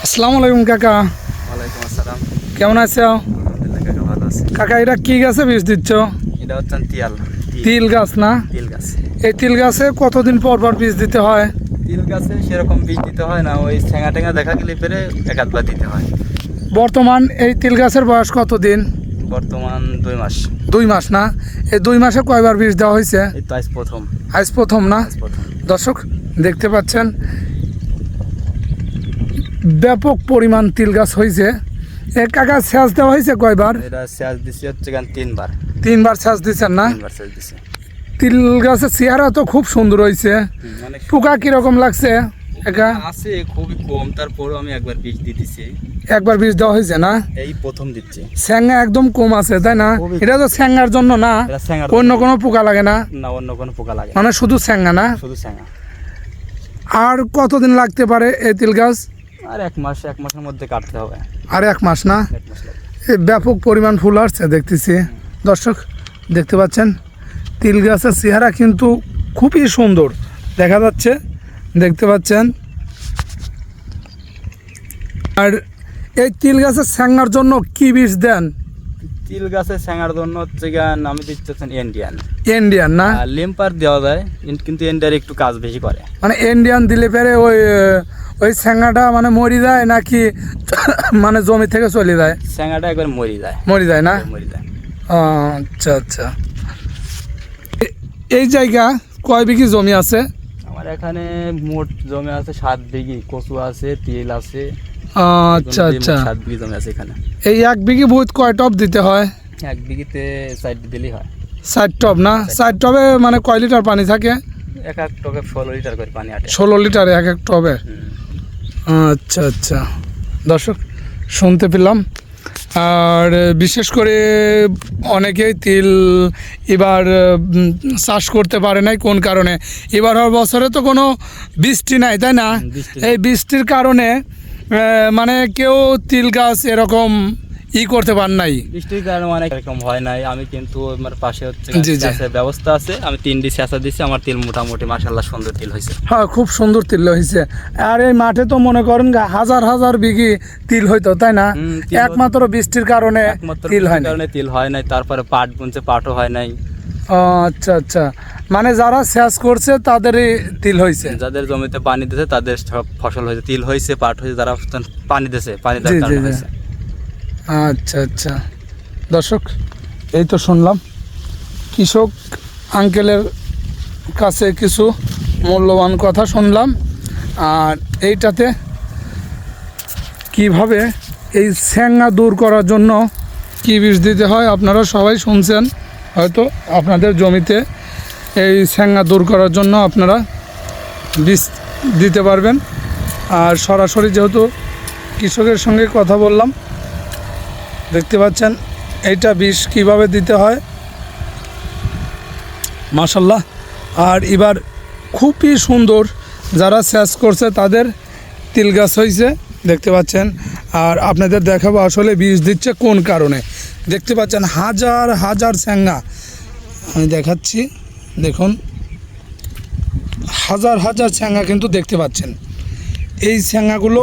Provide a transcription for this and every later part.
আসসালামু আলাইকুম কাকা। ওয়ালাইকুম আসসালাম। কেমন আছো? আলহামদুলিল্লাহ কাকা, ভালো আছি। কাকা এটা কি গাছে বীজ দিচ্ছ? এটা হচ্ছে তিল গাছ না? তিল গাছ। এই তিল গাছে কতদিন পর পর বীজ দিতে হয়? তিল গাছে সেরকম বীজ দিতে হয় না, ওই ঠেঙা ঠেঙা দেখা গেলে পেরে এক আধবার দিতে হয়। বর্তমান এই তিল গাছের বয়স কতদিন? বর্তমান 2 মাস। 2 মাস না? এই 2 মাসে কয়বার বীজ দেওয়া হয়েছে? এই তো আজ প্রথম। আজ প্রথম না? আজ প্রথম। দর্শক দেখতে পাচ্ছেন ব্যাপক পরিমাণ তিল গাছ হয়েছে। কাকা সেচ দেওয়া হয়েছে কয়বার? এটা সেচ দিছি হচ্ছে 3বার। 3বার সেচ দিচ্ছেন না? 3বার সেচ দিছি। তিল গাছের চেহারা তো খুব সুন্দর হয়েছে। অনেক পোকা কিরকম লাগছে একা? আছে খুবই কম, তারপরেও আমি একবার বীজ দিতেছি। একবার বীজ দেওয়া হয়েছে না? এই প্রথম দিচ্ছি। স্যাঙ্গা একদম কম আছে তাই না? খুবই। এটা তো স্যাঙ্গার জন্য না, এটা স্যাঙার অন্য কোনো পোকা লাগে না, না, অন্য কোনো পোকা লাগে না, মানে শুধু স্যাঙ্গা না? শুধু স্যাঙা। আর কতদিন লাগতে পারে এই তিল গাছ? আর 1 মাসের মধ্যে কাটতে হবে। আর 1 মাস না? 1 মাস লাগবে। এই ব্যাপক পরিমাণ ফুল আসছে দেখতেছি। দর্শক দেখতে পাচ্ছেন তিল গাছের চেহারা কিন্তু খুবই সুন্দর দেখা যাচ্ছে, দেখতে পাচ্ছেন। আর এই তিল গাছের স্যাঙ্গার জন্য কি বীজ দেন? তিল গাছে স্যাঙার জন্য হচ্ছে আমি দিচ্ছেন ইন্ডিয়ান। ইন্ডিয়ান না? আর লিম্পার দেওয়া যায়, কিন্তু ইন্ডিয়ার একটু কাজ বেশি করে। মানে ইন্ডিয়ান দিলে পরে ওই স্যাঙ্গাটা মানে মরি যায় নাকি মানে জমি থেকে চলে যায়? স্যাঙাটা একবার মরি যায়। মরি যায় না? মরি যায়। আচ্ছা আচ্ছা। এই জায়গা কয় বিঘি জমি আছে? আমার এখানে মোট জমি আছে 7 বিঘি, কচু আছে, তিল আছে। আচ্ছা আচ্ছা। 7 বিঘি জমি আছে এখানে। এই 1 বিঘি ভূত কয় টব দিতে হয়? 1 বিঘিতে 4 দিলেই হয়। 4 টব না? 4 টবে মানে কয় লিটার পানি থাকে? এক টবে 16 লিটার করে পানি আটে। 16 লিটার এক এক টবে? আচ্ছা আচ্ছা। দর্শক শুনতে পেলাম। আর বিশেষ করে অনেকেই তিল এবার চাষ করতে পারে নাই কোন কারণে? এবার বছরে তো কোনো বৃষ্টি নাই তাই না? এই বৃষ্টির কারণে মানে কেউ তিল গাছ এরকম করতে পার নাই। বৃষ্টির কারণে অনেক এরকম হয় নাই। আমি কিন্তু আমার পাশে হচ্ছে জি, জি। গাছের ব্যবস্থা আছে, আমি 3টি চেঁচা দিচ্ছি। আমার তিল মোটামুটি মাশাআল্লাহ সুন্দর তিল হয়েছে। হ্যাঁ খুব সুন্দর তিল হয়েছে। আর এই মাঠে তো মনে করেন হাজার হাজার বিঘি তিল হইতো তাই না? তিল একমাত্র বৃষ্টির কারণে তিল হয় না। কারণে তিল হয় নাই। তারপরে পাট বুনছে, পাটও হয় নাই। আচ্ছা আচ্ছা। মানে যারা সেচ করছে তাদেরই তিল হয়েছে? যাদের জমিতে পানি দিয়েছে তাদের সব ফসল হয়েছে, তিল হয়েছে, পাট হয়েছে। যারা পানি দিয়েছে, পানি জি, দেওয়ার জি, কারণে জি। হয়েছে। আচ্ছা আচ্ছা। দর্শক এই তো শুনলাম কৃষক আঙ্কেলের কাছে কিছু মূল্যবান কথা শুনলাম। আর এইটাতে কিভাবে এই স্যাঙ্গা দূর করার জন্য কি বীজ দিতে হয় আপনারা সবাই শুনছেন হয়তো। আপনাদের জমিতে এই স্যাঙ্গা দূর করার জন্য আপনারা বীজ দিতে পারবেন। আর সরাসরি যেহেতু কৃষকের সঙ্গে কথা বললাম, দেখতে পাচ্ছেন এইটা বীজ কিভাবে দিতে হয় মাশাল্লাহ। আর এবার খুবই সুন্দর যারা সেচ করছে তাদের তিল গাছ হয়েছে দেখতে পাচ্ছেন। আর আপনাদের দেখাবো আসলে বীজ দিচ্ছে কোন কারণে। দেখতে পাচ্ছেন হাজার হাজার স্যাঙ্গা, আমি দেখাচ্ছি দেখুন, হাজার হাজার স্যাঙ্গা কিন্তু দেখতে পাচ্ছেন। এই স্যাঙ্গাগুলো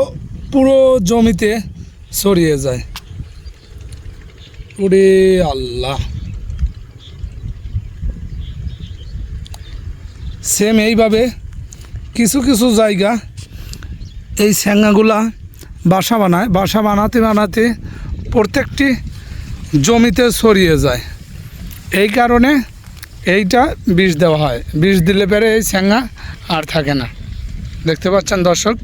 পুরো জমিতে ছড়িয়ে যায়। ওরে আল্লাহ। সেম এইভাবে কিছু কিছু জায়গা এই স্যাঙ্গাগুলা বাসা বানায়, বাসা বানাতে বানাতে প্রত্যেকটি জমিতে ছড়িয়ে যায়। এই কারণে এইটা বিষ দেওয়া হয়। বিষ দিলে পরে এই স্যাঙ্গা আর থাকে না। দেখতে পাচ্ছেন দর্শক।